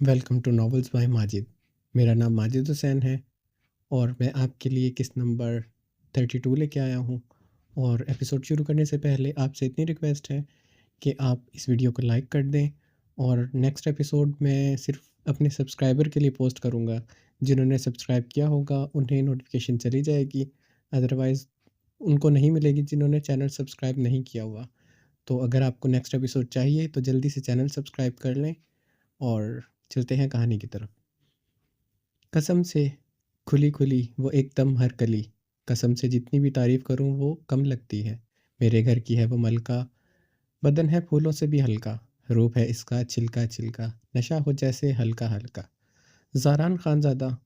Welcome to novels by Majid. میرا نام ماجد حسین ہے اور میں آپ کے لیے قسط نمبر 32 لے کے آیا ہوں۔ اور ایپیسوڈ شروع کرنے سے پہلے آپ سے اتنی ریکویسٹ ہے کہ آپ اس ویڈیو کو لائک کر دیں، اور نیکسٹ ایپیسوڈ میں صرف اپنے سبسکرائبر کے لیے پوسٹ کروں گا۔ جنہوں نے سبسکرائب کیا ہوگا انہیں نوٹیفیکیشن چلی جائے گی، ادروائز ان کو نہیں ملے گی جنہوں نے چینل سبسکرائب نہیں کیا ہوا۔ تو اگر آپ کو نیکسٹ ایپیسوڈ چاہیے تو جلدی سے چینل سبسکرائب کر لیں، اور چلتے ہیں کہانی کی طرف۔ قسم سے کھلی کھلی وہ ایک دم ہر کلی، قسم سے جتنی بھی تعریف کروں وہ کم لگتی ہے۔ میرے گھر کی ہے وہ ملکہ، بدن ہے پھولوں سے بھی ہلکا، روپ ہے اس کا چلکا چلکا، نشہ ہو جیسے ہلکا ہلکا۔ زاران خانزادہ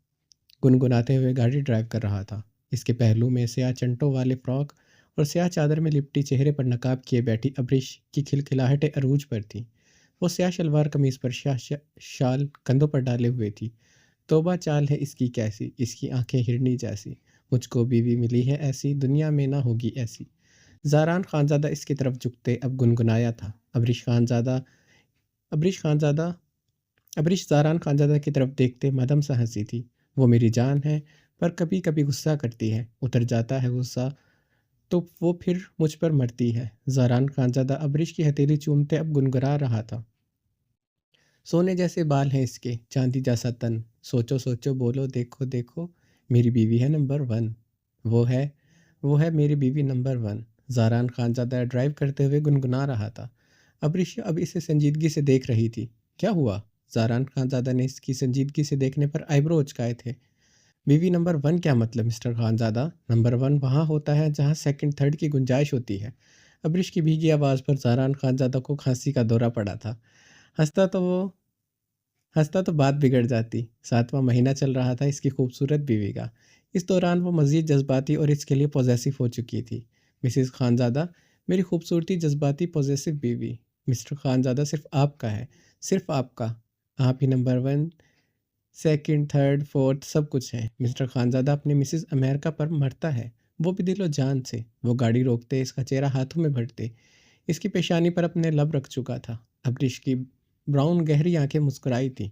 گنگناتے ہوئے گاڑی ڈرائیو کر رہا تھا۔ اس کے پہلو میں سیاہ چنٹوں والے فراک اور سیاہ چادر میں لپٹی، چہرے پر نقاب کیے بیٹھی ابریش کی کھلکھلاہٹیں عروج پر تھیں۔ وہ سیاہ شلوار قمیض پر شال کندھوں پر ڈالے ہوئے تھی۔ توبہ چال ہے اس کی کیسی، اس کی آنکھیں ہرنی جیسی، مجھ کو بیوی ملی ہے ایسی، دنیا میں نہ ہوگی ایسی۔ زاران خانزادہ اس کی طرف جھکتے اب گنگنایا تھا۔ ابریش خانزادہ ابریش زاران خانزادہ کی طرف دیکھتے مدھم سا ہنسی تھی۔ وہ میری جان ہے، پر کبھی کبھی غصہ کرتی ہے، اتر جاتا ہے غصہ تو وہ پھر مجھ پر مرتی ہے۔ زاران خانزادہ ابریش کی ہتھیلی چومتے اب گنگنا رہا تھا۔ سونے جیسے بال ہیں اس کے، چاندی جیسا تن، سوچو سوچو بولو دیکھو دیکھو، میری بیوی ہے نمبر 1، وہ ہے میری بیوی نمبر 1۔ زاران خانزادہ ڈرائیو کرتے ہوئے گنگنا رہا تھا۔ ابریش اب اسے سنجیدگی سے دیکھ رہی تھی۔ کیا ہوا؟ زاران خانزادہ نے اس کی سنجیدگی سے دیکھنے پر آئیبرو اچکائے تھے۔ بیوی نمبر 1 کیا مطلب مسٹر خانزادہ؟ نمبر 1 وہاں ہوتا ہے جہاں سیکنڈ تھرڈ کی گنجائش ہوتی ہے۔ ابریش کی بھیگی آواز پر زاران خانزادہ کو کھانسی کا دورہ پڑا تھا۔ ہنستا تو بات بگڑ جاتی۔ 7واں مہینہ چل رہا تھا اس کی خوبصورت بیوی کا۔ اس دوران وہ مزید جذباتی اور اس کے لیے پوزیسو ہو چکی تھی۔ مسز خانزادہ، میری خوبصورتی جذباتی پوزیسو بیوی، مسٹر خانزادہ صرف آپ کا ہے، صرف آپ کا۔ آپ ہی نمبر 1، سیکنڈ، تھرڈ، فورتھ سب کچھ ہے۔ مسٹر خانزادہ اپنے مسز امریکہ پر مرتا ہے، وہ بھی دل و جان سے۔ وہ گاڑی روکتے، اس کا چہرہ ہاتھوں میں بھرتے، اس کی پیشانی پر اپنے لب رکھ چکا تھا۔ ابریش کی براؤن گہری آنکھیں مسکرائی تھیں۔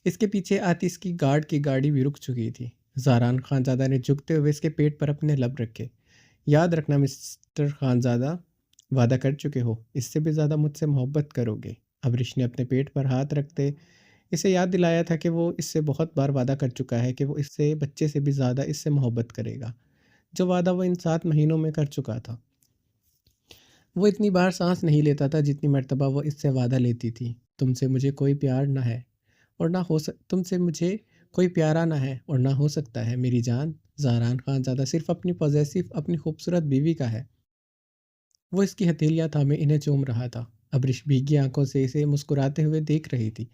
اس کے پیچھے آتی اس کی گارڈ کی گاڑی بھی رک چکی تھی۔ زاران خانزادہ نے جھکتے ہوئے اس کے پیٹ پر اپنے لب رکھے۔ یاد رکھنا مسٹر خانزادہ، وعدہ کر چکے ہو، اس سے بھی زیادہ مجھ سے محبت کرو گے۔ ابریش نے اپنے پیٹ پر ہاتھ رکھتے اسے یاد دلایا تھا کہ وہ اس سے بہت بار وعدہ کر چکا ہے کہ وہ اس سے بچے سے بھی زیادہ اس سے محبت کرے گا، جو وعدہ وہ ان 7 مہینوں میں کر چکا تھا۔ وہ اتنی بار سانس نہیں لیتا تھا جتنی مرتبہ وہ اس سے وعدہ لیتی تھی۔ تم سے مجھے کوئی پیار نہ ہے اور نہ تم سے مجھے کوئی پیارا نہ ہے اور نہ ہو سکتا ہے میری جان۔ زاران خانزادہ صرف اپنی پوزیسو اپنی خوبصورت بیوی کا ہے۔ وہ اس کی ہتھیلیاں تھامے انہیں چوم رہا تھا۔ ابریش بھیگی آنکھوں سے اسے مسکراتے ہوئے دیکھ رہی تھی۔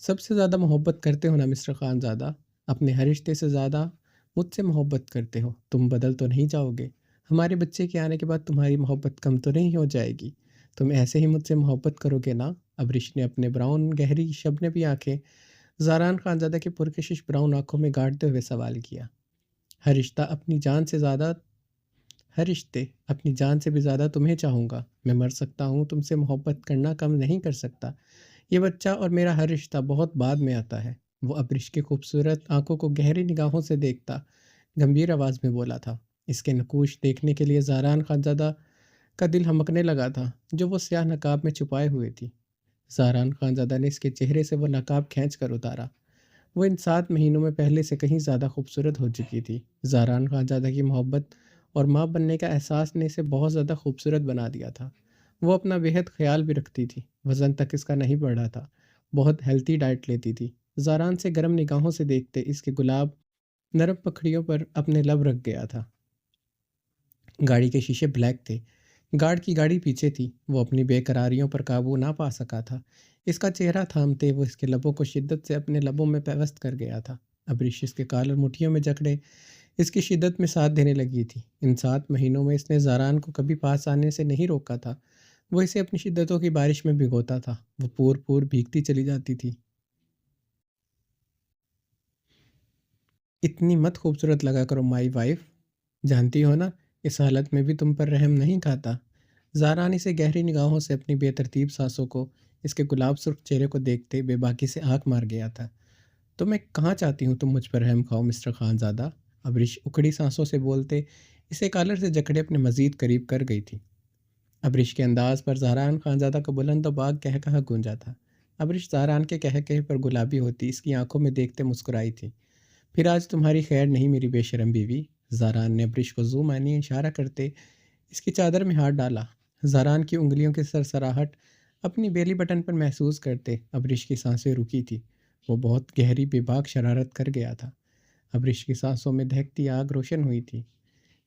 سب سے زیادہ محبت کرتے ہو نا مسٹر خانزادہ، اپنے ہر رشتے سے زیادہ مجھ سے محبت کرتے ہو۔ تم بدل تو نہیں جاؤ گے؟ ہمارے بچے کے آنے کے بعد تمہاری محبت کم تو نہیں ہو جائے گی؟ تم ایسے ہی مجھ سے محبت کرو گے نا؟ ابریش نے اپنے براؤن گہری شبنمی آنکھیں زاران خانزادہ کی پرکشش براؤن آنکھوں میں گاڑتے ہوئے سوال کیا۔ ہر رشتہ ہر رشتے اپنی جان سے بھی زیادہ تمہیں چاہوں گا۔ میں مر سکتا ہوں، تم سے محبت کرنا کم نہیں کر سکتا۔ یہ بچہ اور میرا ہر رشتہ بہت بعد میں آتا ہے۔ وہ ابریش کی خوبصورت آنکھوں کو گہری نگاہوں سے دیکھتا گمبھیر آواز میں بولا تھا۔ اس کے نقوش دیکھنے کے لیے زاران خانزادہ کا دل ہمکنے لگا تھا، جو وہ سیاہ نقاب میں چھپائے ہوئے تھی۔ زاران خانزادہ نے اس کے چہرے سے وہ نقاب کھینچ کر اتارا۔ وہ ان 7 مہینوں میں پہلے سے کہیں زیادہ خوبصورت ہو چکی تھی۔ زاران خانزادہ کی محبت اور ماں بننے کا احساس نے اسے بہت زیادہ خوبصورت بنا دیا تھا۔ وہ اپنا بےحد خیال بھی رکھتی تھی، وزن تک اس کا نہیں بڑھا تھا، بہت ہیلتھی ڈائٹ لیتی تھی۔ زاران سے گرم نگاہوں سے دیکھتے اس کے گلاب نرم پکھڑیوں پر اپنے لب رکھ گیا تھا۔ گاڑی کے شیشے بلیک تھے، گارڈ کی گاڑی پیچھے تھی۔ وہ اپنی بے قراریوں پر قابو نہ پا سکا تھا۔ اس کا چہرہ تھامتے وہ اس کے لبوں کو شدت سے اپنے لبوں میں پیوست کر گیا تھا۔ ابریش اس کے کالر مٹھیوں میں جکڑے اس کی شدت میں ساتھ دینے لگی تھی۔ ان 7 مہینوں میں اس نے زاران کو کبھی پاس آنے سے نہیں روکا تھا۔ وہ اسے اپنی شدتوں کی بارش میں بھگوتا تھا۔ وہ پور بھیگتی چلی جاتی تھی۔ اتنی مت خوبصورت لگا کرو مائی وائف، جانتی ہو نا اس حالت میں بھی تم پر رحم نہیں کھاتا۔ زاران اسے گہری نگاہوں سے اپنی بے ترتیب سانسوں کو اس کے گلاب سرخ چہرے کو دیکھتے بے باکی سے آنکھ مار گیا تھا۔ تو میں کہاں چاہتی ہوں تم مجھ پر رحم کھاؤ مسٹر خانزادہ، ابریش اکڑی سانسوں سے بولتے اسے کالر سے جکڑے اپنے مزید قریب کر گئی تھی۔ ابریش کے انداز پر زہران خانزادہ کا بلند و باغ کہا گونجا تھا۔ ابریش زہران کے کہے پر گلابی ہوتی اس کی آنکھوں میں دیکھتے مسکرائی تھی۔ پھر آج تمہاری خیر نہیں میری بے شرم بیوی، زہران نے ابریش کو زو معنی اشارہ کرتے اس کی چادر میں ہاتھ ڈالا۔ زہران کی انگلیوں کی سرسراہٹ اپنی بیلی بٹن پر محسوس کرتے ابریش کی سانسیں رکی تھی۔ وہ بہت گہری بے باک شرارت کر گیا تھا۔ ابریش کی سانسوں میں دہکتی آگ روشن ہوئی تھی،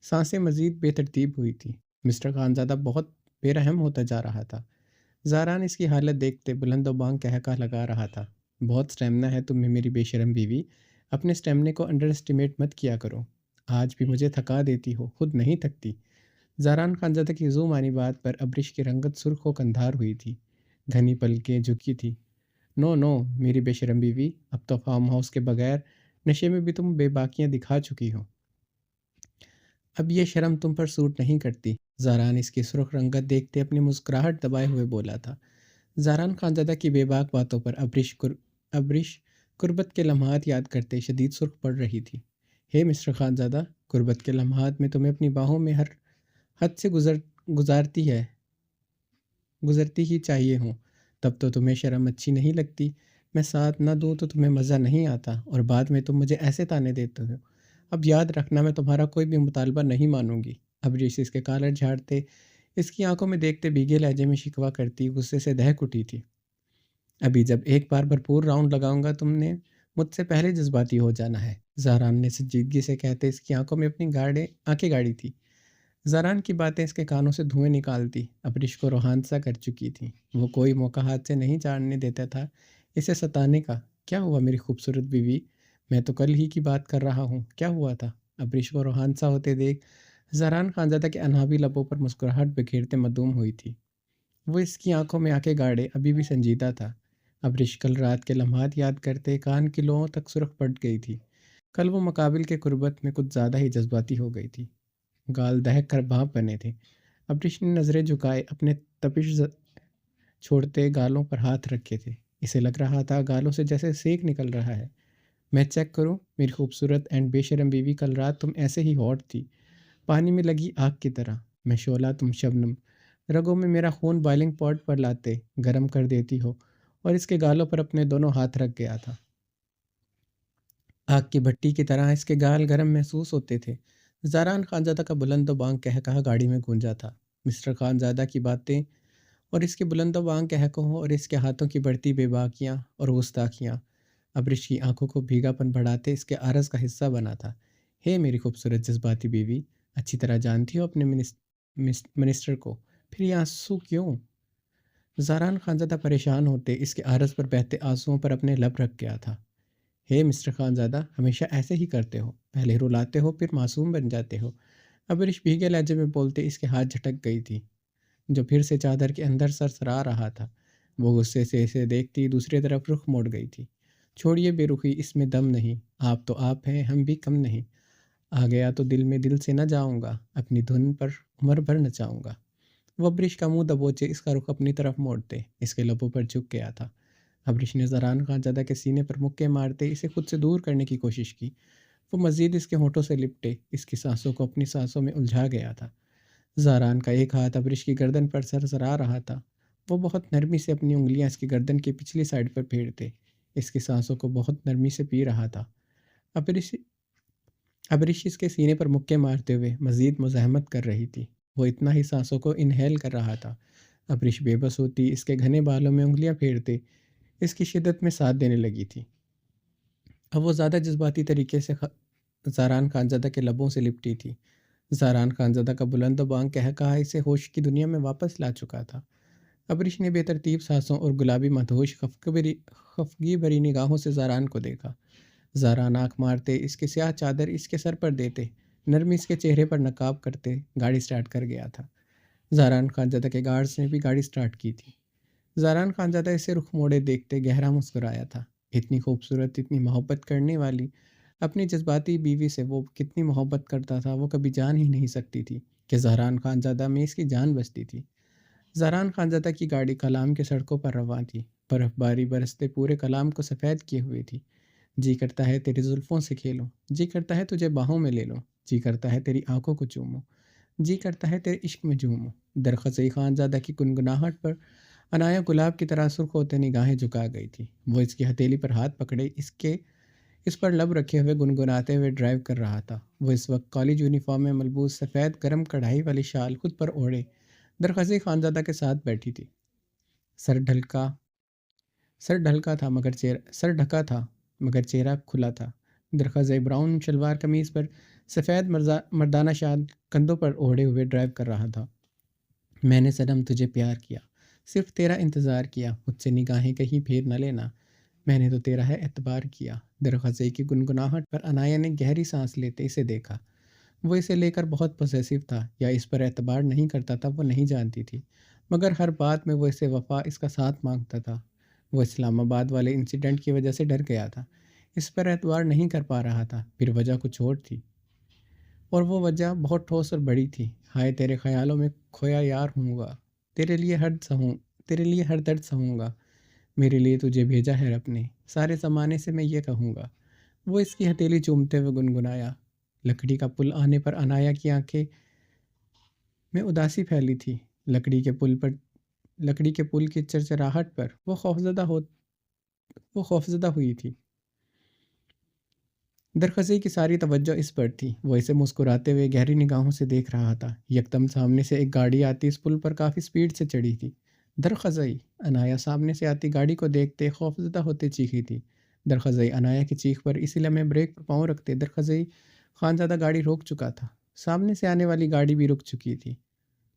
سانسیں مزید بے ترتیب ہوئی تھی۔ مسٹر خانزادہ بہت بے رحم ہوتا جا رہا تھا۔ زہران اس کی حالت دیکھتے بلند و بانگ کہا لگا رہا تھا، بہت اسٹیمنا ہے تم میں میری بے شرم بیوی، اپنے اسٹیمنے کو انڈر اسٹیمیٹ مت کیا کرو، آج بھی مجھے تھکا دیتی ہو، خود نہیں تھکتی۔ زہران خانزادہ کی زو معنی بات پر ابریش کی رنگت سرخ و کندھار ہوئی تھی، گھنی پلکیں جھکی تھی۔ نو نو میری بے شرم بیوی، اب تو فارم ہاؤس کے بغیر نشے میں بھی تم بے باکیاں دکھا چکی ہو، اب یہ شرم تم پر سوٹ نہیں کرتی۔ زہران اس کی سرخ رنگت دیکھتے اپنی مسکراہٹ دبائے ہوئے بولا تھا۔ زہران خانزادہ کی بے باک باتوں پر ابریش قربت کے لمحات یاد کرتے شدید سرخ پڑ رہی تھی۔ ہے مسٹر خانزادہ، قربت کے لمحات میں تمہیں اپنی باہوں میں ہر حد سے گزرتی ہی چاہیے ہوں، تب تو تمہیں شرم اچھی نہیں لگتی، میں ساتھ نہ دوں تو تمہیں مزہ نہیں آتا، اور بعد میں تم مجھے ایسے تانے دیتے ہو۔ اب یاد رکھنا میں تمہارا کوئی بھی مطالبہ نہیں مانوں گی۔ ابریش اس کے کالر جھاڑتے اس کی آنکھوں میں دیکھتے بھیگے لہجے میں شکوہ کرتی غصے سے دہک اٹھی تھی۔ ابھی جب ایک بار بھرپور راؤنڈ لگاؤں گا تم نے مجھ سے پہلے جذباتی ہو جانا ہے، زہران نے سنجیدگی سے کہتے اس کی آنکھوں میں اپنی آنکھیں گاڑی تھی۔ زہران کی باتیں اس کے کانوں سے دھوئیں نکالتی ابریش کو روحانسا کر چکی تھیں۔ وہ کوئی موقع ہاتھ سے نہیں چاڑنے دیتا تھا اسے ستانے کا۔ کیا ہوا میری خوبصورت بیوی، میں تو کل ہی کی بات کر رہا ہوں، کیا ہوا تھا؟ ابریش کو روحانسا ہوتے دیکھ زہران خانزادہ کے انابی لبوں پر مسکراہٹ بکھیرتے معدوم ہوئی تھی۔ وہ اس کی آنکھوں میں آنکھیں گاڑے ابھی بھی سنجیدہ تھا۔ ابریش کل رات کے لمحات یاد کرتے کان کی لوؤں تک سرخ پڑ گئی تھی۔ کل وہ مقابل کے قربت میں کچھ زیادہ ہی جذباتی ہو گئی تھی، گال دہک کر بھاپ بنے تھے۔ ابریش نے نظریں جھکائے اپنے تپش چھوڑتے گالوں پر ہاتھ رکھے تھے، اسے لگ رہا تھا گالوں سے جیسے سینک نکل رہا ہے۔ میں چیک کروں میری خوبصورت اینڈ بے شرم بیوی، کل رات تم ایسے ہی ہاٹ تھی، پانی میں لگی آگ کی طرح، میں شعلہ تم شبنم، رگوں میں میرا خون بائلنگ پوائنٹ پر لاتے گرم کر دیتی ہو۔ اور اس کے گالوں پر اپنے دونوں ہاتھ رکھ گیا تھا، آگ کی بھٹی کی طرح اس کے گال گرم محسوس ہوتے تھے۔ زہران خانزادہ کا بلند و بانگ کہا گاڑی میں گونجا تھا۔ مسٹر خانزادہ کی باتیں اور اس کے بلند و بانگ کہوں اور اس کے ہاتھوں کی بڑھتی بے باکیاں اور گستاخیاں ابریش کی آنکھوں کو بھیگا پن بڑھاتے اس کے عارض کا حصہ بنا تھا۔ ہے میری خوبصورت جذباتی بیوی، اچھی طرح جانتی ہو اپنے منسٹر کو، پھر یہ آنسو کیوں؟ زہران خانزادہ پریشان ہوتے اس کے عارض پر بہتے آنسوؤں پر اپنے لب رکھ گیا تھا۔ ہے مسٹر خانزادہ، ہمیشہ ایسے ہی کرتے ہو، پہلے رلاتے ہو پھر معصوم بن جاتے ہو، ابریش بھیگے لہجے میں بولتے اس کے ہاتھ جھٹک گئی تھی جو پھر سے چادر کے اندر سرسرا رہا تھا۔ وہ غصے سے اسے دیکھتی دوسری طرف رخ موڑ گئی تھی۔ چھوڑیے بے رخی، اس میں دم نہیں، آپ تو آپ ہیں، ہم بھی کم نہیں، آ گیا تو دل میں دل سے نہ جاؤں گا، اپنی دھن پر عمر بھر نچاؤں گا۔ وہ ابریش کا منہ دبوچے اس کا رخ اپنی طرف موڑتے اس کے لبوں پر جھک گیا تھا۔ ابریش نے زہران خانزادہ کے سینے پر مکے مارتے اسے خود سے دور کرنے کی کوشش کی۔ وہ مزید اس کے ہونٹوں سے لپٹے اس کی سانسوں کو اپنی سانسوں میں الجھا گیا تھا۔ زہران کا ایک ہاتھ ابریش کی گردن پر سرسرا رہا تھا۔ وہ بہت نرمی سے اپنی انگلیاں اس کی گردن کی پچھلی سائڈ پر پھیرتے اس کی سانسوں کو بہت نرمی سے پی رہا تھا۔ ابریش اس کے سینے پر مکے مارتے ہوئے مزید مزاحمت کر رہی تھی۔ وہ اتنا ہی سانسوں کو انہیل کر رہا تھا۔ ابریش بے بس ہوتی اس کے گھنے بالوں میں انگلیاں پھیرتے اس کی شدت میں ساتھ دینے لگی تھی۔ اب وہ زیادہ جذباتی طریقے سے زہران خانزادہ کے لبوں سے لپٹی تھی۔ زہران خانزادہ کا بلند و بانگ کہا اسے ہوش کی دنیا میں واپس لا چکا تھا۔ ابریش نے بے ترتیب سانسوں اور گلابی مدہوش خفگی بھری نگاہوں سے زہران کو دیکھا۔ زہران آنکھ مارتے اس کی سیاہ چادر اس کے سر پر دیتے نرمی اس کے چہرے پر نقاب کرتے گاڑی سٹارٹ کر گیا تھا۔ زہران خانزادہ کے گارڈز نے بھی گاڑی سٹارٹ کی تھی۔ زہران خانزادہ اسے رخ موڑے دیکھتے گہرا مسکرایا تھا۔ اتنی خوبصورت، اتنی محبت کرنے والی اپنی جذباتی بیوی سے وہ کتنی محبت کرتا تھا وہ کبھی جان ہی نہیں سکتی تھی کہ زہران خانزادہ میں اس کی جان بستی تھی۔ زاران خانزادہ کی گاڑی کلام کے سڑکوں پر رواں تھی۔ برف باری برستے پورے کلام کو سفید کیے ہوئے تھی۔ جی کرتا ہے تیری زلفوں سے کھیلوں، جی کرتا ہے تجھے باہوں میں لے لوں، جی کرتا ہے تیری آنکھوں کو چوموں، جی کرتا ہے تیرے عشق میں جھوموں۔ درخزئی خانزادہ کی گنگناہٹ پر عنایا گلاب کی طرح سرخ ہوتے نگاہیں جھکا گئی تھی۔ وہ اس کی ہتھیلی پر ہاتھ پکڑے اس پر لب رکھے ہوئے گنگناتے ہوئے ڈرائیو کر رہا تھا۔ وہ اس وقت کالج یونیفارم میں ملبوس سفید گرم کڑھائی والی شال خود پر اوڑھے درخزئی خانزادہ کے ساتھ بیٹھی تھی۔ سر ڈھلکا سر ڈھکا تھا مگر چہرہ کھلا تھا۔ درخزئی براؤن شلوار قمیض پر سفید مردانہ شال کندھوں پر اوڑھے ہوئے ڈرائیو کر رہا تھا۔ میں نے صنم تجھے پیار کیا، صرف تیرا انتظار کیا، مجھ سے نگاہیں کہیں پھیر نہ لینا، میں نے تو تیرا ہے اعتبار کیا۔ درخزئی کی گنگناہٹ پر عنایا نے گہری سانس لیتے اسے دیکھا۔ وہ اسے لے کر بہت پوسیسو تھا یا اس پر اعتبار نہیں کرتا تھا وہ نہیں جانتی تھی، مگر ہر بات میں وہ اسے وفا اس کا ساتھ مانگتا تھا۔ وہ اسلام آباد والے انسیڈنٹ کی وجہ سے ڈر گیا تھا، اس پر اعتبار نہیں کر پا رہا تھا، پھر وجہ کچھ اور تھی، اور وہ وجہ بہت ٹھوس اور بڑی تھی۔ ہائے تیرے خیالوں میں کھویا یار ہوں گا، تیرے لیے ہر درد سہوں گا، میرے لیے تجھے بھیجا ہے رب نے، سارے زمانے سے میں یہ کہوں گا۔ وہ اس کی ہتھیلی چومتے ہوئے گنگنایا۔ لکڑی کا پل آنے پر عنایا کی آنکھیں میں اداسی پھیلی تھی۔ لکڑی کے پل کی چرچراہٹ پر وہ خوفزدہ ہوئی تھی۔ درخزئی کی ساری توجہ اس پر تھی۔ وہ اسے مسکراتے ہوئے گہری نگاہوں سے دیکھ رہا تھا۔ یکدم سامنے سے ایک گاڑی آتی اس پل پر کافی سپیڈ سے چڑھی تھی۔ درخزئی! عنایا سامنے سے آتی گاڑی کو دیکھتے خوفزدہ ہوتے چیخی تھی۔ درخزئی! عنایا کی چیخ پر اسی لمحے بریک پر پاؤں رکھتے درخزئی خانزادہ گاڑی روک چکا تھا۔ سامنے سے آنے والی گاڑی بھی رک چکی تھی۔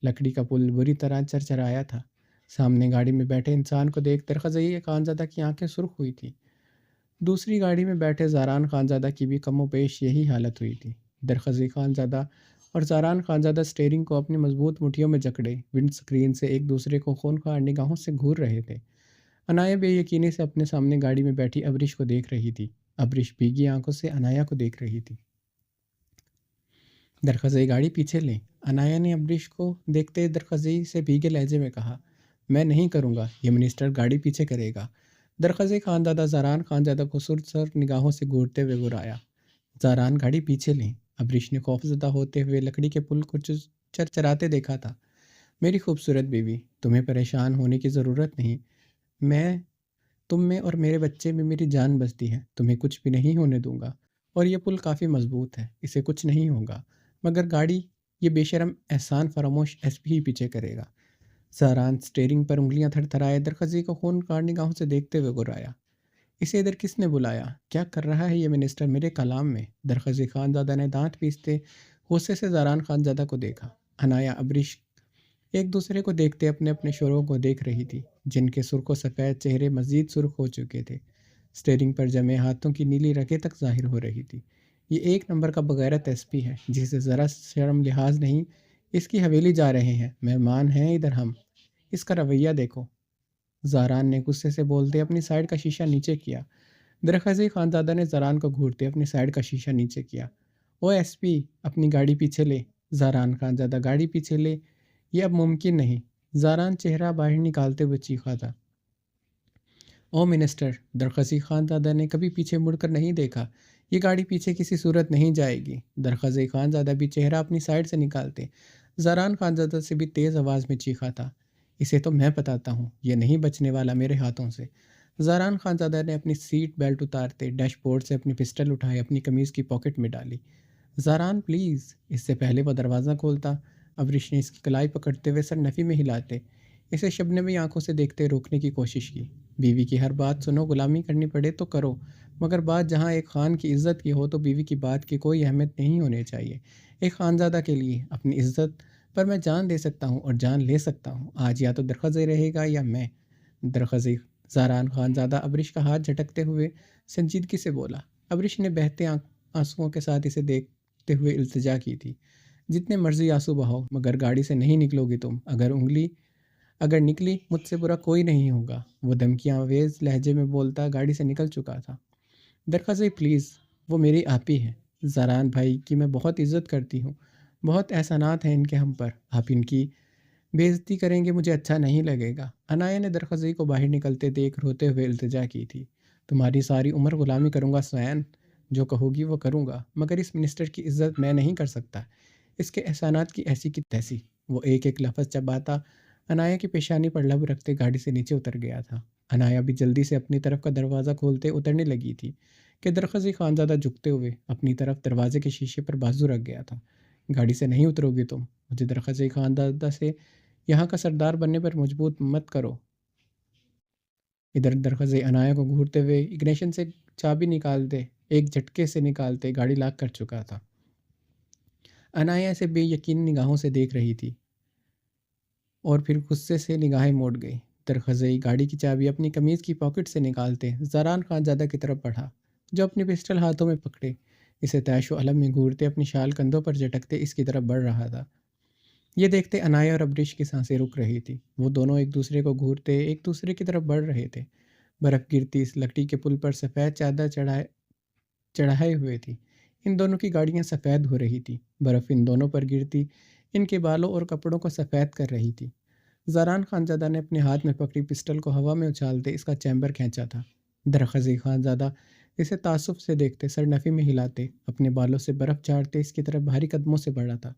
لکڑی کا پل بری طرح چرچرایا تھا۔ سامنے گاڑی میں بیٹھے انسان کو دیکھ درخزئی خانزادہ کی آنکھیں سرخ ہوئی تھیں۔ دوسری گاڑی میں بیٹھے زاران خانزادہ کی بھی کم و بیش یہی حالت ہوئی تھی۔ درخزئی خانزادہ اور زاران خانزادہ اسٹیئرنگ کو اپنی مضبوط مٹھیوں میں جکڑے ونڈ اسکرین سے ایک دوسرے کو خونخوار نگاہوں سے گھور رہے تھے۔ عنایا بے یقینی سے اپنے سامنے گاڑی میں بیٹھی ابرش کو دیکھ رہی تھی۔ ابرش بھیگی آنکھوں سے عنایا کو دیکھ رہی تھی۔ درخزئی گاڑی پیچھے لیں، عنایا نے ابرش کو دیکھتے درخزئی سے بھیگے لہجے میں کہا۔ میں نہیں کروں گا، یہ منسٹر گاڑی پیچھے کرے گا۔ درخزئی خانزادہ زاران خانزادہ کو سر نگاہوں سے گھورتے ہوئے گرایا۔ زاران گاڑی پیچھے لیں، ابرش نے خوفزدہ ہوتے ہوئے لکڑی کے پل کو چرچراتے دیکھا تھا۔ میری خوبصورت بیوی، تمہیں پریشان ہونے کی ضرورت نہیں، تم میں اور میرے بچے میں میری جان بستی ہے، تمہیں کچھ بھی نہیں ہونے دوں گا، اور یہ پل کافی مضبوط ہے، اسے کچھ نہیں ہوگا، مگر گاڑی یہ بے شرم احسان فراموش ایس پی ہی پیچھے کرے گا۔ زاران اسٹیئرنگ پر انگلیاں تھر تھرائے درخزئی کو خونخوار نگاہوں سے دیکھتے ہوئے گرایا۔ اسے ادھر کس نے بلایا؟ کیا کر رہا ہے یہ منسٹر میرے کلام میں؟ درخزئی خانزادہ نے دانت پیستے غصے سے زاران خانزادہ کو دیکھا۔ عنایا ابرش ایک دوسرے کو دیکھتے اپنے اپنے شوہروں کو دیکھ رہی تھی، جن کے سرخ و سفید چہرے مزید سرخ ہو چکے تھے۔ اسٹیئرنگ پر جمے ہاتھوں کی نیلی رگیں تک ظاہر ہو رہی تھی۔ یہ ایک نمبر کا بغیرت ایس پی ہے، جسے ذرا شرم لحاظ نہیں، اس کی حویلی جا رہے ہیں، مہمان ہیں ادھر ہم، اس کا رویہ دیکھو۔ زاران نے غصے سے بولتے اپنی سائیڈ کا شیشہ نیچے کیا۔ درخزئی خانزادہ نے زاران کو گھورتے اپنی سائیڈ کا شیشہ نیچے کیا۔ او ایس پی، اپنی گاڑی پیچھے لے۔ زاران خانزادہ گاڑی پیچھے لے، یہ اب ممکن نہیں۔ زاران چہرہ باہر نکالتے ہوئے چیخا تھا۔ او منسٹر! درخزئی خانزادہ نے کبھی پیچھے مڑ کر نہیں دیکھا۔ یہ گاڑی پیچھے کسی صورت نہیں جائے گی۔ درخزئی خانزادہ بھی چہرہ اپنی سائیڈ سے نکالتے زاران خانزادہ سے بھی تیز آواز میں چیخا تھا۔ اسے تو میں بتاتا ہوں، یہ نہیں بچنے والا میرے ہاتھوں سے۔ زاران خانزادہ نے اپنی سیٹ بیلٹ اتارتے ڈیش بورڈ سے اپنی پسٹل اٹھائے اپنی قمیض کی پاکٹ میں ڈالی۔ زاران پلیز! اس سے پہلے وہ دروازہ کھولتا، ابرش نے اس کی کلائی پکڑتے ہوئے سر نفی میں ہلاتے اسے شبنمی آنکھوں سے دیکھتے روکنے کی کوشش کی۔ بیوی کی ہر بات سنو، غلامی کرنی پڑے تو کرو، مگر بات جہاں ایک خان کی عزت کی ہو تو بیوی کی بات کی کوئی اہمیت نہیں ہونی چاہیے۔ ایک خانزادہ کے لیے اپنی عزت پر میں جان دے سکتا ہوں اور جان لے سکتا ہوں، آج یا تو درخزئی رہے گا یا میں۔ درخزئی! زاران خانزادہ ابرش کا ہاتھ جھٹکتے ہوئے سنجیدگی سے بولا۔ ابرش نے بہتے آنسوؤں کے ساتھ اسے دیکھتے ہوئے التجا کی تھی۔ جتنے مرضی آنسو بہاؤ، مگر گاڑی سے نہیں نکلو گی تم، اگر نکلی مجھ سے برا کوئی نہیں ہوگا۔ وہ دھمکیاں آویز لہجے میں بولتا گاڑی سے نکل چکا تھا۔ درخزئی پلیز! وہ میری آپی ہے، زاران بھائی کی میں بہت عزت کرتی ہوں، بہت احسانات ہیں ان کے ہم پر، آپ ان کی بےعزتی کریں گے مجھے اچھا نہیں لگے گا۔ عنایہ نے درخزی کو باہر نکلتے دیکھ روتے ہوئے التجا کی تھی۔ تمہاری ساری عمر غلامی کروں گا سوین، جو کہو گی وہ کروں گا، مگر اس منسٹر کی عزت میں نہیں کر سکتا، اس کے احسانات کی ایسی کی تیسی۔ وہ ایک ایک لفظ چباتا عنایہ کی پیشانی پر لب رکھتے گاڑی سے نیچے اتر گیا تھا۔ عنایہ بھی جلدی سے اپنی طرف کا دروازہ کھولتے اترنے لگی تھی کہ درخزی خانزادہ جھکتے ہوئے اپنی طرف دروازے کے شیشے پر بازو رکھ گیا تھا۔ گاڑی سے نہیں اترو گی تم، مجھے درخزی خانزادہ سے یہاں کا سردار بننے پر مجبور مت کرو۔ ادھر درخزی عنایہ کو گھورتے ہوئے اگنیشن سے چابی نکالتے ایک جھٹکے سے نکالتے گاڑی لاک کر چکا تھا۔ عنایہ اسے بے یقین نگاہوں سے دیکھ رہی تھی اور پھر غصے سے نگاہیں موڑ گئی۔ درخزئی گاڑی کی چابی اپنی قمیض کی پاکٹ سے نکالتے زاران خانزادہ کی طرف بڑھا، جو اپنی پسٹل ہاتھوں میں پکڑے اسے طیش و علم میں گھورتے اپنی شال کندھوں پر جھٹکتے اس کی طرف بڑھ رہا تھا۔ یہ دیکھتے عنایہ اور ابریش کی سانسیں رک رہی تھی۔ وہ دونوں ایک دوسرے کو گھورتے ایک دوسرے کی طرف بڑھ رہے تھے۔ برف گرتی اس لکڑی کے پل پر سفید چادر چڑھائے ہوئے تھی۔ ان دونوں کی گاڑیاں سفید ہو رہی تھی۔ برف ان دونوں پر گرتی ان کے بالوں اور کپڑوں کو سفید کر رہی تھی۔ زاران خانزادہ نے اپنے ہاتھ میں پکڑی پسٹل کو ہوا میں اچھالتے اس کا چیمبر کھینچا تھا۔ درخزی خانزادہ اسے تعصب سے دیکھتے سر نفی میں ہلاتے اپنے بالوں سے برف جھاڑتے اس کی طرف بھاری قدموں سے بڑھا تھا۔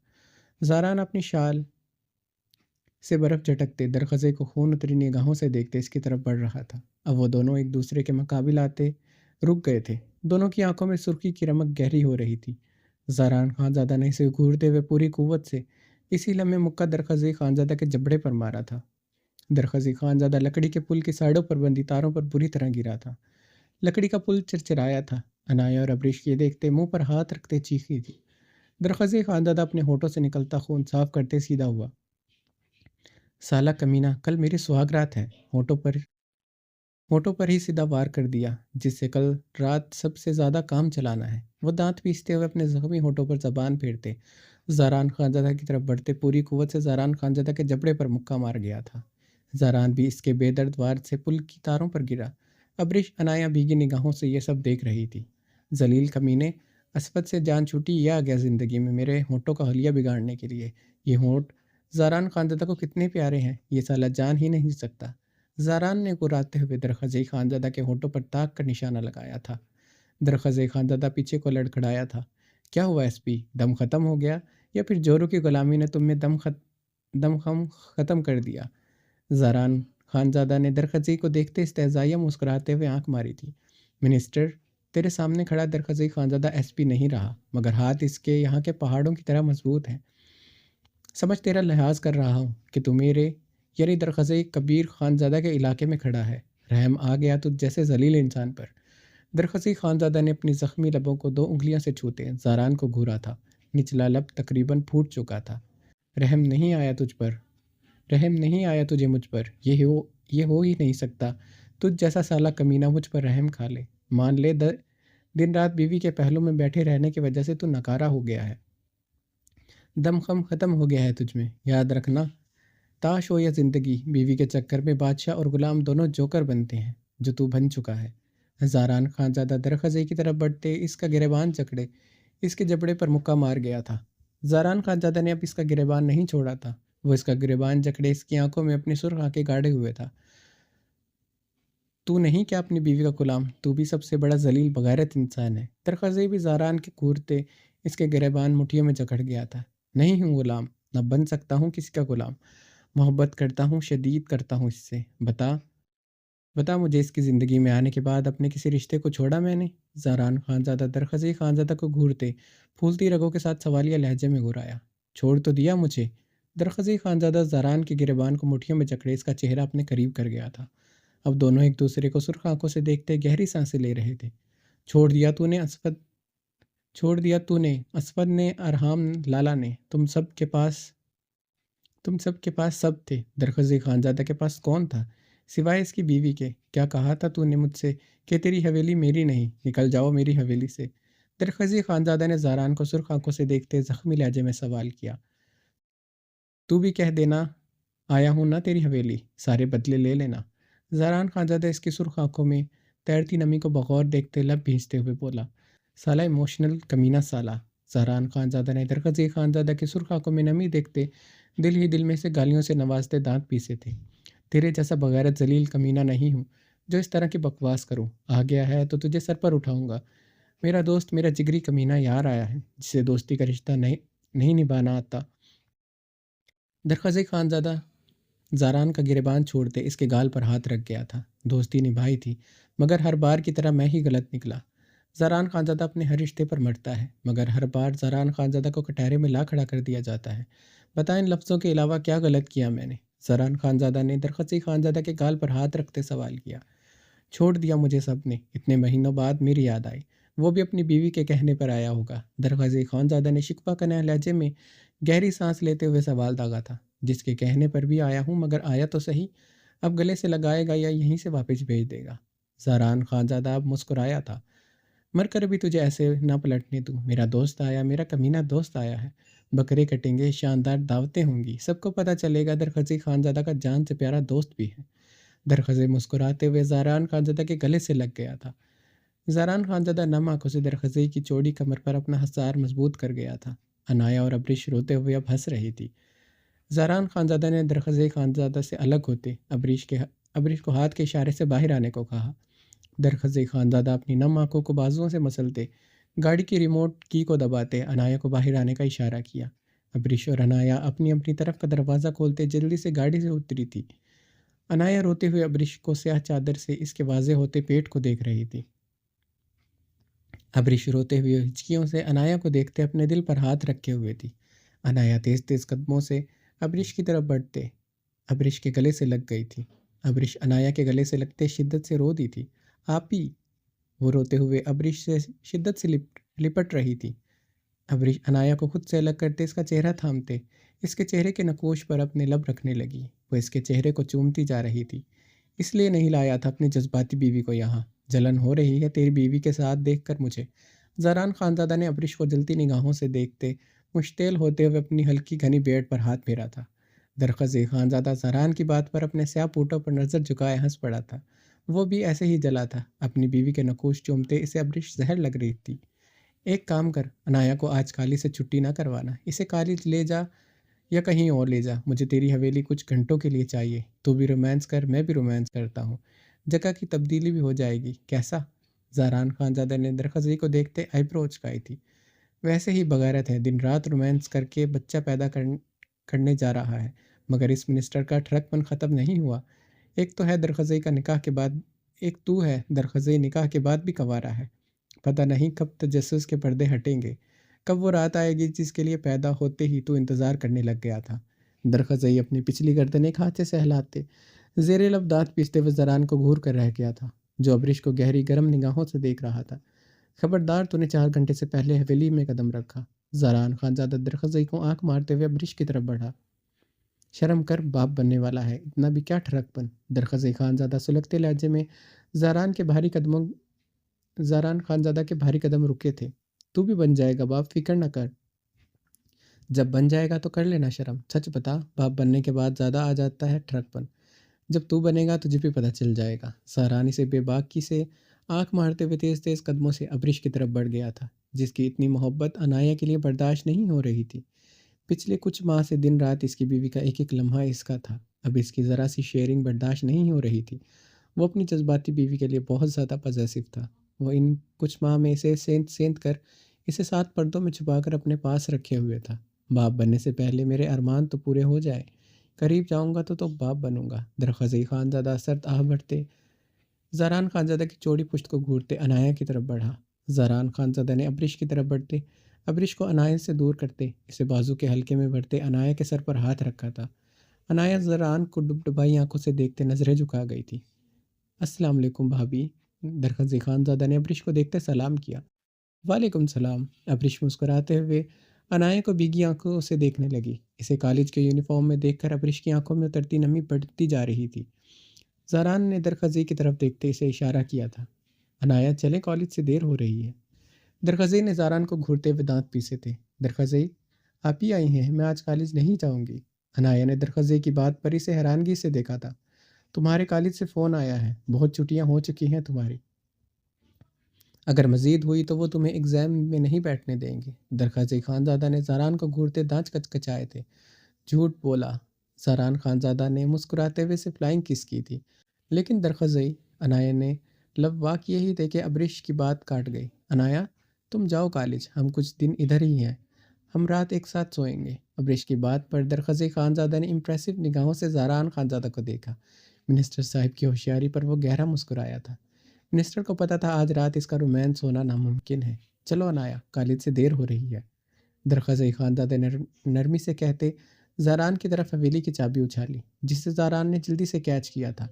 زاران اپنی شال سے برف جھٹکتے درخزے کو خون اتری نگاہوں سے دیکھتے اس کی طرف بڑھ رہا تھا۔ اب وہ دونوں ایک دوسرے کے مقابل آتے رک گئے تھے۔ دونوں کی آنکھوں میں سرخی کی رمق گہری ہو رہی تھی۔ زاران خانزادہ نے اسے گھورتے ہوئے پوری قوت سے اسی لمحے مکہ درخزی خانزادہ کے جبڑے پر مارا تھا۔ درخزی خانزادہ لکڑی کے پل کی سائیڈوں پر بندھی تاروں پر بری طرح گرا تھا۔ لکڑی کا پل چرچرایا تھا۔ عنایہ اور ابریش یہ دیکھتے منہ پر ہاتھ رکھتے چیخی تھی۔ درخزی خانزادہ اپنے ہونٹوں سے نکلتا خون صاف کرتے سیدھا ہوا۔ سالہ کمینہ، کل میری سہاگ رات ہے، ہونٹوں پر ہی سیدھا وار کر دیا، جس سے کل رات سب سے زیادہ کام چلانا ہے۔ وہ دانت پیستے ہوئے اپنے زخمی ہونٹوں پر زبان پھیرتے زاران خانزادہ کی طرف بڑھتے پوری قوت سے زاران خانزادہ کے جبڑے پر مکہ مار گیا تھا۔ زاران بھی اس کے بے درد وار سے پل کی تاروں پر گرا۔ ابریش عنایہ بھیگی نگاہوں سے یہ سب دیکھ رہی تھی۔ ذلیل کمینے، اسود سے جان چھوٹی یہ آ گیا زندگی میں میرے ہونٹوں کا حلیہ بگاڑنے کے لیے۔ یہ ہونٹ زاران خانزادہ کو کتنے پیارے ہیں، یہ سالہ جان ہی نہیں سکتا۔ زاران نے گراتے ہوئے درخزی خانزادہ کے ہونٹوں پر تاک کر نشانہ لگایا تھا۔ درخزی خانزادہ پیچھے کو لڑکھڑایا تھا۔ کیا ہوا ایس پی، دم ختم ہو گیا یا پھر جوروں کی غلامی نے تم میں دم خم ختم کر دیا؟ زاران خانزادہ نے درخزی کو دیکھتے استہزائیہ مسکراتے ہوئے آنکھ ماری تھی۔ منسٹر، تیرے سامنے کھڑا درخزی خانزادہ ایس پی نہیں رہا، مگر ہاتھ اس کے یہاں کے پہاڑوں کی طرح مضبوط ہیں۔ سمجھ تیرا لحاظ کر رہا ہوں کہ تو میرے یعنی درخزی کبیر خانزادہ کے علاقے میں کھڑا ہے۔ رحم آ گیا تجھ جیسے ذلیل انسان پر۔ درخزی خانزادہ نے اپنی زخمی لبوں کو 2 انگلیاں سے چھوتے زاران کو گھورا تھا۔ نچلا لب تقریباً پھوٹ چکا تھا۔ رحم نہیں آیا تجھ پر، رحم نہیں آیا تجھے مجھ پر، یہ ہو ہی نہیں سکتا۔ تجھ جیسا سالہ کمینہ مجھ پر رحم کھا لے۔ مان لے دن رات بیوی کے پہلو میں بیٹھے رہنے کی وجہ سے تو نکارا ہو گیا ہے۔ دم خم ختم ہو گیا ہے تجھ میں، یاد رکھنا۔ تاش ہو یا زندگی، بیوی کے چکر میں بادشاہ اور غلام دونوں جوکر بنتے ہیں، جو تو بن چکا ہے۔ زاران خانزادہ درخزی کی طرف بڑھتے اس کا گریبان جکڑے اس کے جبڑے پر مکہ مار گیا تھا۔ زاران خانزادہ نے اب اس کا گریبان نہیں چھوڑا تھا۔ وہ اس کا گریبان جکڑے اس کی آنکھوں میں اپنی سرخ آنکھیں گاڑے ہوئے تھا۔ تو نہیں کیا اپنی بیوی کا غلام؟ تو بھی سب سے بڑا ذلیل بغیرت انسان ہے۔ درخزی بھی زاران کے گھورتے اس کے گریبان مٹھیوں میں جکڑ گیا تھا۔ نہیں ہوں غلام، نہ بن سکتا ہوں کسی کا غلام۔ محبت کرتا ہوں، شدید کرتا ہوں اس سے۔ بتا مجھے اس کی زندگی میں آنے کے بعد اپنے کسی رشتے کو چھوڑا میں نے؟ زاران خانزادہ درخزی خانزادہ کو گھورتے پھولتی رگوں کے ساتھ سوالیہ لہجے میں گھرایا۔ چھوڑ تو دیا مجھے۔ درخزی خانزادہ زاران کے گریبان کو مٹھیوں میں جکڑے اس کا چہرہ اپنے قریب کر گیا تھا۔ اب دونوں ایک دوسرے کو سرخ آنکھوں سے دیکھتے گہری سانسیں لے رہے تھے۔ چھوڑ دیا تو نے اسود نے، ارحام لالا نے، تم سب کے پاس سب تھے۔ درخزی خانزادہ کے پاس کون تھا سوائے اس کی بیوی کے؟ کیا کہا تھا تو نے مجھ سے کہ تیری حویلی میری نہیں، نکل جاؤ میری حویلی سے؟ درخزی خانزادہ نے زاران کو سرخ آنکھوں سے دیکھتے زخمی لہجے میں سوال کیا۔ تو بھی کہہ دینا آیا ہوں نا تیری حویلی، سارے بدلے لے لینا۔ زاران خانزادہ اس کی سرخ آنکھوں میں تیرتی نمی کو بغور دیکھتے لب بھینچتے ہوئے بولا، سالہ ایموشنل کمینہ سالہ۔ زاران خانزادہ نے درخزی خانزادہ کی سرخ آنکھوں میں نمی دیکھتے دل ہی دل میں سے گالیوں سے نوازتے دانت پیسے تھے۔ تیرے جیسا بغیرت ذلیل کمینہ نہیں ہوں جو اس طرح کی بکواس کروں۔ آ گیا ہے تو تجھے سر پر اٹھاؤں گا۔ میرا دوست، میرا جگری کمینہ یار آیا ہے جسے دوستی کا رشتہ نہیں نبھانا آتا۔ درخواست خانزادہ زاران کا گریبان چھوڑتے اس کے گال پر ہاتھ رکھ گیا تھا۔ دوستی نبھائی تھی، مگر ہر بار کی طرح میں ہی غلط نکلا۔ زاران خانزادہ اپنے ہر رشتے پر مرتا ہے، مگر ہر بار زاران خانزادہ کو کٹہرے میں لا کھڑا کر دیا جاتا ہے۔ بتا ان لفظوں کے علاوہ کیا غلط کیا میں نے؟ زاران خانزادہ نے درخواست خانزادہ کے گال پر ہاتھ رکھتے سوال کیا۔ چھوڑ دیا مجھے سب نے، اتنے مہینوں بعد میری یاد آئی، وہ بھی اپنی بیوی کے کہنے پر آیا ہوگا۔ درخواست خانزادہ نے شکوہ کناہ لہجے میں گہری سانس لیتے ہوئے سوال داغا تھا۔ جس کے کہنے پر بھی آیا ہوں، مگر آیا تو صحیح، اب گلے سے لگائے گا یا یہیں سے واپس بھیج دے گا؟ زاران خانزادہ اب مسکرایا تھا۔ مر کر بھی تجھے ایسے نہ پلٹنے دوں۔ میرا دوست آیا، میرا کمینہ دوست آیا ہے۔ بکرے کٹیں گے، شاندار دعوتیں ہوں گی، سب کو پتہ چلے گا درخواست خانزادہ کا جان سے پیارا دوست بھی ہے۔ درخواست مسکراتے ہوئے زاران خانزادہ کے گلے سے لگ گیا تھا۔ زاران خانزادہ نم آنکھوں سے درخواست کی چوڑی کمر پر اپنا ہثار مضبوط کر گیا تھا۔ عنایہ اور ابریش روتے ہوئے اب ہنس رہی تھی۔ زاران خانزادہ نے درخواست خانزادہ سے الگ ہوتے ابریش کو ہاتھ کے اشارے سے باہر آنے کو کہا۔ درخواست خانزادہ اپنی نم آنکھوں کو بازوؤں سے مسلتے گاڑی کی ریموٹ کی کو دباتے عنایہ کو باہر آنے کا اشارہ کیا۔ ابریش اور عنایہ اپنی اپنی طرف کا دروازہ کھولتے جلدی سے گاڑی سے اتری تھی۔ عنایہ روتے ہوئے ابریش کو سیاہ چادر سے اس کے واضح ہوتے پیٹ کو دیکھ رہی تھی۔ ابریش روتے ہوئے ہچکیوں سے عنایہ کو دیکھتے اپنے دل پر ہاتھ رکھے ہوئے تھی۔ عنایہ تیز تیز قدموں سے ابریش کی طرف بڑھتے ابریش کے گلے سے لگ گئی تھی۔ ابریش عنایہ کے گلے سے لگتے شدت سے رو دی تھی۔ آپی! وہ روتے ہوئے ابریش سے شدت سے لپٹ رہی تھی۔ ابریش عنایہ کو خود سے الگ کرتے اس کا چہرہ تھامتے اس کے چہرے کے نقوش پر اپنے لب رکھنے لگی۔ وہ اس کے چہرے کو چومتی جا رہی تھی۔ اس لیے نہیں لایا تھا اپنی جذباتی بیوی کو یہاں۔ جلن ہو رہی ہے تیری بیوی کے ساتھ دیکھ کر مجھے۔ زاران خانزادہ نے ابریش کو جلتی نگاہوں سے دیکھتے مشتعل ہوتے ہوئے اپنی ہلکی گھنی بیڑ پر ہاتھ پھیرا تھا۔ درخواست خانزادہ زاران کی بات پر اپنے سیاہ پوٹوں پر نظر جھکائے ہنس پڑا تھا۔ وہ بھی ایسے ہی جلا تھا۔ اپنی بیوی کے نقوش چومتے اسے ابریش زہر لگ رہی تھی۔ ایک کام کر، عنایہ کو آج کالج سے چھٹی نہ کروانا، اسے کالج لے جا یا کہیں اور لے جا۔ مجھے تیری حویلی کچھ گھنٹوں کے لیے چاہیے۔ تو بھی رومانس کر، میں بھی رومانس کرتا ہوں، جگہ کی تبدیلی بھی ہو جائے گی۔ کیسا؟ زاران خانزادہ نے درخواست کو دیکھتے آئی برو اچکائی تھی۔ ویسے ہی بغیرت ہے، دن رات رومانس کر کے بچہ پیدا کرنے جا رہا ہے، مگر اس منسٹر کا ٹھڑک پن ختم نہیں ہوا۔ ایک تو ہے درخواست کا نکاح کے بعد ایک تو ہے درخواست نکاح کے بعد بھی کنوارا ہے۔ پتہ نہیں کب تجسس کے پردے ہٹیں گے، کب وہ رات آئے گی جس کے لیے پیدا ہوتے ہی تو انتظار کرنے لگ گیا تھا۔ درخواست اپنی پچھلی گردنیں کھانچے سے ہلاتے زیر لب دانت پیستے ہوئے زاران کو گھور کر رہ گیا تھا، جو ابریش کو گہری گرم نگاہوں سے دیکھ رہا تھا۔ خبردار، تو نے 4 گھنٹے سے پہلے حویلی میں قدم رکھا۔ زاران خانزادہ درخواست کو آنکھ مارتے ہوئے ابریش کی طرف بڑھا۔ شرم کر، باپ بننے والا ہے، اتنا بھی کیا ٹھڑک پن؟ درخواست خانزادہ سلگتے لہجے میں زاران خانزادہ کے بھاری قدم رکے تھے۔ تو بھی بن جائے گا باپ، فکر نہ کر۔ جب بن جائے گا تو کر لینا شرم۔ سچ بتا، باپ بننے کے بعد زیادہ آ جاتا ہے ٹھڑک پن؟ جب تو بنے گا تجھے بھی پتہ چل جائے گا۔ زاران اسے بے باکی سے آنکھ مارتے ہوئے تیز تیز قدموں سے ابریش کی طرف بڑھ گیا تھا، جس کی اتنی محبت عنایہ کے لیے برداشت نہیں ہو رہی تھی۔ پچھلے کچھ ماہ سے دن رات اس کی بیوی کا ایک ایک لمحہ اس کا تھا، اب اس کی ذرا سی شیئرنگ برداشت نہیں ہو رہی تھی۔ وہ اپنی جذباتی بیوی کے لیے بہت زیادہ پوزیسو تھا۔ وہ ان کچھ ماہ میں اسے سینت کر اسے 7 پردوں میں چھپا کر اپنے پاس رکھے ہوئے تھا۔ باپ بننے سے پہلے میرے ارمان تو پورے ہو جائے، قریب جاؤں گا تو باپ بنوں گا۔ درخواست خانزادہ سرد آہ بھرتے زاران خانزادہ کی چوڑی پشت کو گھورتے عنایہ کی طرف بڑھا۔ زاران خانزادہ نے ابریش کی طرف بڑھتے ابریش کو عنایہ سے دور کرتے اسے بازو کے حلقے میں بھرتے عنایہ کے سر پر ہاتھ رکھا تھا۔ عنایہ زاران کو ڈبڈبائی آنکھوں سے دیکھتے نظریں جھکا گئی تھی۔ السلام علیکم بھابھی، درخواست خانزادہ نے ابریش کو دیکھتے سلام کیا۔ وعلیکم السلام۔ ابریش مسکراتے ہوئے عنایہ کو بھیگی آنکھوں سے دیکھنے لگی۔ اسے کالج کے یونیفارم میں دیکھ کر ابریش کی آنکھوں میں اترتی نمی بڑھتی جا رہی تھی۔ زاران نے درخواست کی طرف دیکھتے اسے اشارہ کیا تھا۔ عنایہ، چلیں، کالج سے دیر ہو رہی ہے۔ درخواست نے زاران کو گھورتے ہوئے دانت پیسے تھے۔ درخواست، آپ ہی آئی ہیں، میں آج کالج نہیں جاؤں گی۔ عنایہ نے درخواست کی بات پر اسے حیرانگی سے دیکھا تھا۔ تمہارے کالج سے فون آیا ہے، بہت چھٹیاں ہو چکی ہیں تمہاری، اگر مزید ہوئی تو وہ تمہیں ایگزام میں نہیں بیٹھنے دیں گے۔ درخواست خانزادہ نے زاران کو گھورتے دانت کچکچائے تھے۔ جھوٹ بولا۔ زہران خانزادہ نے مسکراتے ہوئے اسے فلائنگ کس کی تھی، لیکن درخزئی انایا نے لب واق یہی دے کے ابریش کی بات کاٹ گئی۔ انایا، تم جاؤ کالج، ہم کچھ دن ادھر ہی ہیں، ہم رات ایک ساتھ سوئیں گے۔ ابریش کی بات پر درخزئی خانزادہ نے امپریسو نگاہوں سے زہران خانزادہ کو دیکھا۔ منسٹر صاحب کی ہوشیاری پر وہ گہرا مسکرایا تھا۔ منسٹر کو پتہ تھا آج رات اس کا رومانس ہونا ناممکن ہے۔ چلو انایا، کالج سے دیر ہو رہی ہے، درخزئی خانزادہ نے نرمی سے کہتے زہران کی طرف حویلی کی چابی اچھالی، جسے زہران نے جلدی سے کیچ کیا تھا۔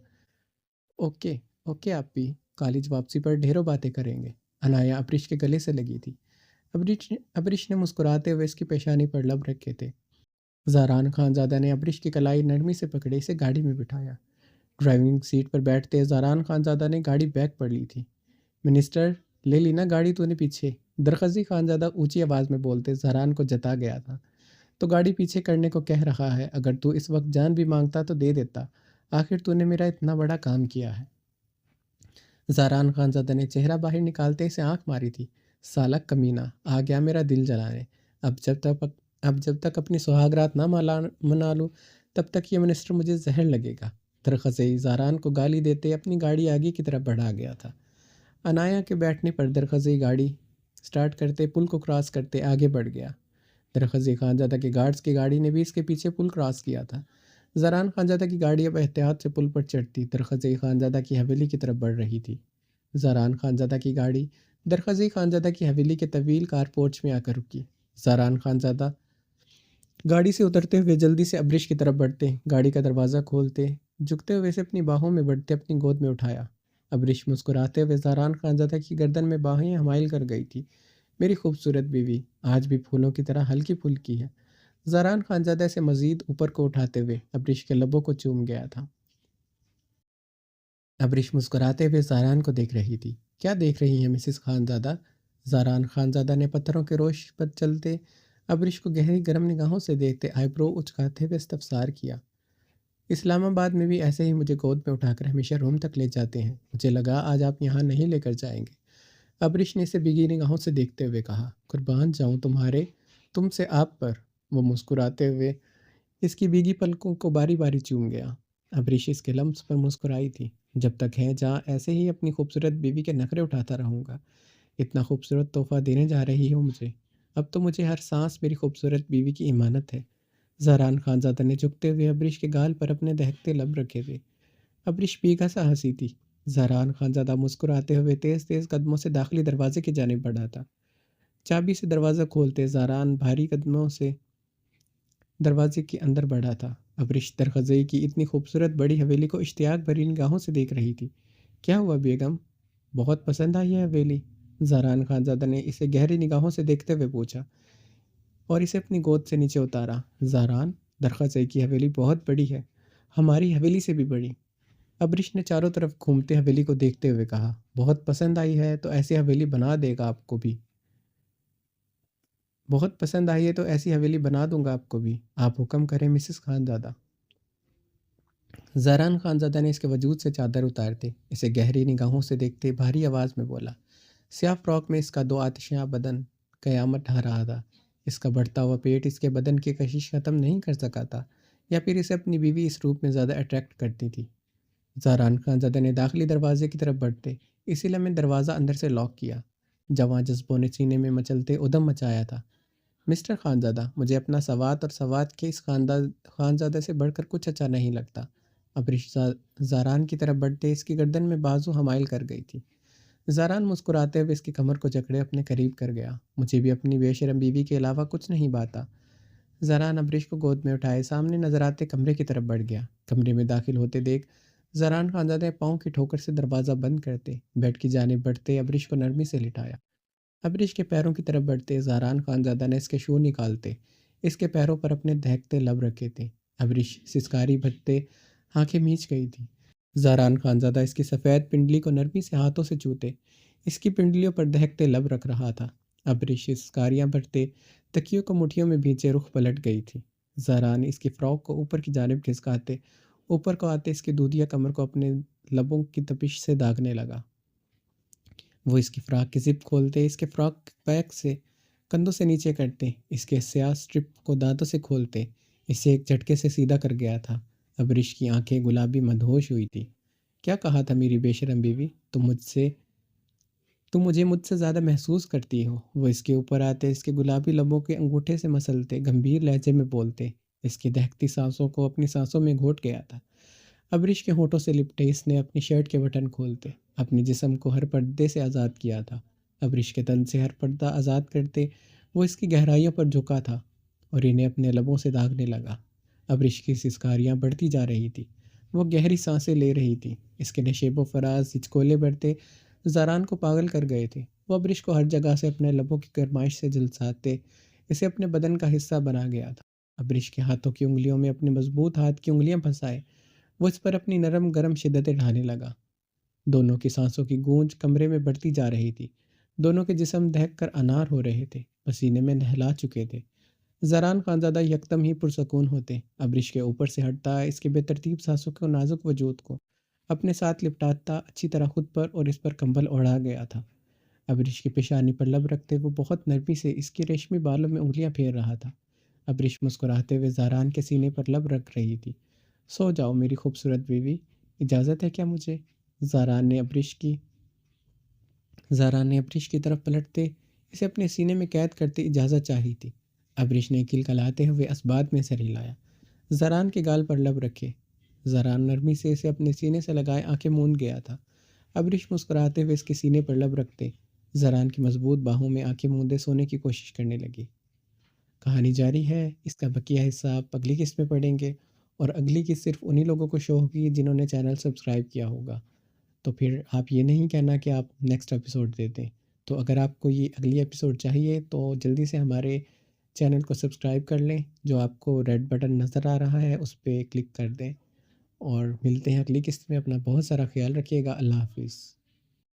اوکے اوکے آپ بھی، کالج واپسی پر ڈھیروں باتیں کریں گے۔ انایا ابریش کے گلے سے لگی تھی۔ ابریش نے مسکراتے ہوئے اس کی پیشانی پر لب رکھے تھے۔ زہران خانزادہ نے ابریش کی کلائی نرمی سے پکڑے، اسے گاڑی میں بٹھایا۔ ڈرائیونگ سیٹ پر بیٹھتے زہران خانزادہ نے گاڑی بیک پر لی تھی۔ منسٹر، لے لی نا گاڑی تو نے پیچھے؟ درخزئی خانزادہ اونچی آواز میں بولتے زہران کو جتا گیا تھا۔ تو گاڑی پیچھے کرنے کو کہہ رہا ہے، اگر تو اس وقت جان بھی مانگتا تو دے دیتا، آخر تو نے میرا اتنا بڑا کام کیا ہے۔ زہران خانزادہ نے چہرہ باہر نکالتے اسے آنکھ ماری تھی۔ سالہ کمینہ، آ گیا میرا دل جلانے۔ اب جب تک اپنی سہاگ رات نہ منا لوں تب تک یہ منسٹر مجھے زہر لگے گا۔ درخزئی زہران کو گالی دیتے اپنی گاڑی آگے کی طرف بڑھا گیا تھا۔ انایا کے بیٹھنے پر درخزئی گاڑی سٹارٹ کرتے پل کو کراس کرتے آگے بڑھ گیا۔ درخزئی خانزادہ کے گارڈز کی گاڑی نے بھی اس کے پیچھے پل کراس کیا تھا۔ زہران خانزادہ کی گاڑی اب احتیاط سے پل پر چڑھتی درخزئی خانزادہ کی حویلی کی طرف بڑھ رہی تھی۔ زہران خانزادہ کی گاڑی درخزئی خانزادہ کی حویلی کے طویل کار پورچ میں آ کر رکی۔ زہران خانزادہ گاڑی سے اترتے ہوئے جلدی سے ابریش کی طرف بڑھتے، گاڑی کا دروازہ کھولتے، جھکتے ہوئے سے اپنی باہوں میں بڑھتے اپنی گود میں اٹھایا۔ ابریش مسکراتے ہوئے زہران خانزادہ کی گردن میں باہیں حمائل کر گئی تھی۔ میری خوبصورت بیوی آج بھی پھولوں کی طرح ہلکی پھلکی ہے۔ زہران خانزادہ سے مزید اوپر کو اٹھاتے ہوئے ابریش کے لبوں کو چوم گیا تھا۔ ابریش مسکراتے ہوئے زہران کو دیکھ رہی تھی۔ کیا دیکھ رہی ہیں مسز خانزادہ؟ زہران خانزادہ نے پتھروں کے روش پر چلتے ابریش کو گہری گرم نگاہوں سے دیکھتے آئی برو اچکاتے ہوئے استفسار کیا۔ اسلام آباد میں بھی ایسے ہی مجھے گود میں اٹھا کر ہمیشہ روم تک لے جاتے ہیں، مجھے لگا آج آپ یہاں نہیں لے کر جائیں گے۔ ابریش نے اسے بھیگی نگاہوں سے دیکھتے ہوئے کہا، قربان جاؤں تم سے آپ پر۔ وہ مسکراتے ہوئے اس کی بھیگی پلکوں کو باری باری چوم گیا۔ ابریش اس کے لمس پر مسکرائی تھی۔ جب تک ہیں جہاں ایسے ہی اپنی خوبصورت بیوی کے نخرے اٹھاتا رہوں گا۔ اتنا خوبصورت تحفہ دینے جا رہی ہو مجھے، اب تو مجھے ہر سانس میری خوبصورت بیوی کی امانت ہے۔ زہران خانزادہ نے جھکتے ہوئے ابریش کے گال پر اپنے دہکتے لب رکھے تھے۔ ابریش بھیگا سا ہنسی تھی۔ زہران خانزادہ مسکراتے ہوئے تیز تیز قدموں سے داخلی دروازے کی جانب بڑھا تھا۔ چابی سے دروازہ کھولتے زہران بھاری قدموں سے دروازے کے اندر بڑھا تھا۔ ابریش درخزئی کی اتنی خوبصورت بڑی حویلی کو اشتیاق بھری نگاہوں سے دیکھ رہی تھی۔ کیا ہوا بیگم، بہت پسند آئی ہے حویلی؟ زہران خانزادہ نے اسے گہری نگاہوں سے دیکھتے ہوئے پوچھا اور اسے اپنی گود سے نیچے اتارا۔ زہران، درخزئی کی حویلی بہت بڑی ہے، ہماری حویلی سے بھی بڑی۔ ابریش نے چاروں طرف گھومتے حویلی کو دیکھتے ہوئے کہا، بہت پسند آئی ہے تو ایسی حویلی بنا دے گا آپ کو بھی۔ بہت پسند آئی ہے تو ایسی حویلی بنا دوں گا آپ کو بھی، آپ حکم کریں مسز خانزادہ۔ زہران خانزادہ نے اس کے وجود سے چادر اتارتے اسے گہری نگاہوں سے دیکھتے بھاری آواز میں بولا۔ سیاہ فراک میں اس کا دو آتشیاں بدن قیامت ڈھا رہا تھا۔ اس کا بڑھتا ہوا پیٹ اس کے بدن کی کشش ختم نہیں کر سکا تھا، یا پھر اسے اپنی بیوی اس روپ میں زیادہ اٹریکٹ کرتی تھی۔ زہران خانزادہ نے داخلی دروازے کی طرف بڑھتے اسی لمحے دروازہ اندر سے لاک کیا۔ جواں جذبوں نے سینے میں مچلتے ادم مچایا تھا۔ مسٹر خانزادہ، مجھے اپنا سوات اور سوات کے اس خانزادہ سے بڑھ کر کچھ اچھا نہیں لگتا۔ ابریش زہران کی طرف بڑھتے اس کی گردن میں بازو حمائل کر گئی تھی۔ زہران مسکراتے ہوئے اس کی کمر کو جکڑے اپنے قریب کر گیا۔ مجھے بھی اپنی بے شرم بیوی کے علاوہ کچھ نہیں باتا۔ زہران ابریش کو گود میں اٹھائے سامنے نظر آتے کمرے کی طرف بڑھ گیا۔ کمرے میں داخل ہوتے دیکھ زہران خانزادہ پاؤں کی ٹھوکر سے دروازہ بند کرتے بیڈ کی جانب بڑھتے ابریش کو نرمی سے لٹایا۔ ابریش کے پیروں کی طرف بڑھتے زہران خانزادہ نے اس کے شو نکالتے اس کے پیروں پر اپنے دہکتے لب رکھے تھے۔ ابریش سسکاری بھرتے آنکھیں میچ گئی تھی۔ زہران خانزادہ اس کی سفید پنڈلی کو نرمی سے ہاتھوں سے چھوتے اس کی پنڈلیوں پر دہکتے لب رکھ رہا تھا۔ ابریش سسکاریاں بھرتے تکیوں کو مٹھیوں میں بھینچے رخ پلٹ گئی تھی۔ زہران اس کی فراک کو اوپر کی جانب کھسکاتے اوپر کو آتے اس کی دودھیا کمر کو اپنے لبوں کی تپش سے داغنے لگا۔ وہ اس کی فراک کی زپ کھولتے اس کے فراک بیک سے کندھوں سے نیچے کرتے اس کے سیاہ سٹرپ کو دانتوں سے کھولتے اسے ایک جھٹکے سے سیدھا کر گیا تھا۔ ابریش کی آنکھیں گلابی مدہوش ہوئی تھی۔ کیا کہا تھا میری بے شرم بیوی؟ تم مجھے مجھ سے زیادہ محسوس کرتی ہو۔ وہ اس کے اوپر آتے، اس کے گلابی لبوں کے انگوٹھے سے مسلتے، گمبھیر لہجے میں بولتے، اس کی دہکتی سانسوں کو اپنی سانسوں میں گھوٹ گیا تھا۔ ابریش کے ہونٹوں سے لپٹے اس نے اپنی شرٹ کے بٹن کھولتے اپنے جسم کو ہر پردے سے آزاد کیا تھا۔ ابریش کے تن سے ہر پردہ آزاد کرتے وہ اس کی گہرائیوں پر جھکا تھا اور انہیں اپنے لبوں سے داغنے لگا۔ ابریش کی سسکاریاں بڑھتی جا رہی تھی، وہ گہری سانسیں لے رہی تھی، اس کے نشیب و فراز ہچکولے بڑھتے زاران کو پاگل کر گئے تھے۔ وہ ابریش کو ہر جگہ سے اپنے لبوں کی گرمائش سے جھلساتے اسے اپنے بدن کا حصہ بنا گیا تھا۔ ابریش کے ہاتھوں کی انگلیوں میں اپنے مضبوط ہاتھ کی انگلیاں پھنسائے وہ اس پر اپنی نرم گرم شدتیں ڈھانے لگا۔ دونوں کی سانسوں کی گونج کمرے میں بڑھتی جا رہی تھی، دونوں کے جسم دہک کر انار ہو رہے تھے، پسینے میں نہلا چکے تھے۔ زران خانزادہ یکدم ہی پرسکون ہوتے، ابریش کے اوپر سے ہٹتا، اس کے بے ترتیب سانسوں کو نازک وجود کو اپنے ساتھ لپٹاتا اچھی طرح خود پر اور اس پر کمبل اوڑھا گیا تھا۔ ابریش کی پیشانی پر لب رکھتے وہ بہت نرمی سے اس کے ریشمی بالوں میں انگلیاں پھیر رہا تھا۔ ابریش مسکراتے ہوئے زاران کے سینے پر لب رکھ رہی تھی۔ سو جاؤ میری خوبصورت بیوی، اجازت ہے کیا مجھے؟ زاران نے ابریش کی طرف پلٹتے اسے اپنے سینے میں قید کرتے اجازت چاہی تھی۔ ابریش نے کلکلاتے ہوئے اسبات میں سر ہلایا، زاران کے گال پر لب رکھے۔ زاران نرمی سے اسے اپنے سینے سے لگائے آنکھیں موند گیا تھا۔ ابریش مسکراتے ہوئے اس کے سینے پر لب رکھتے زاران کی مضبوط باہوں میں آنکھیں موندے سونے کی کوشش کرنے لگی۔ کہانی جاری ہے، اس کا بقیہ حصہ آپ اگلی قسط میں پڑھیں گے، اور اگلی قسط صرف انہی لوگوں کو شو ہوگی جنہوں نے چینل سبسکرائب کیا ہوگا۔ تو پھر آپ یہ نہیں کہنا کہ آپ نیکسٹ ایپیسوڈ دے دیں۔ تو اگر آپ کو یہ اگلی ایپیسوڈ چاہیے تو جلدی سے ہمارے چینل کو سبسکرائب کر لیں، جو آپ کو ریڈ بٹن نظر آ رہا ہے اس پہ کلک کر دیں، اور ملتے ہیں اگلی قسط میں۔ اپنا بہت سارا خیال رکھیے گا۔ اللہ حافظ۔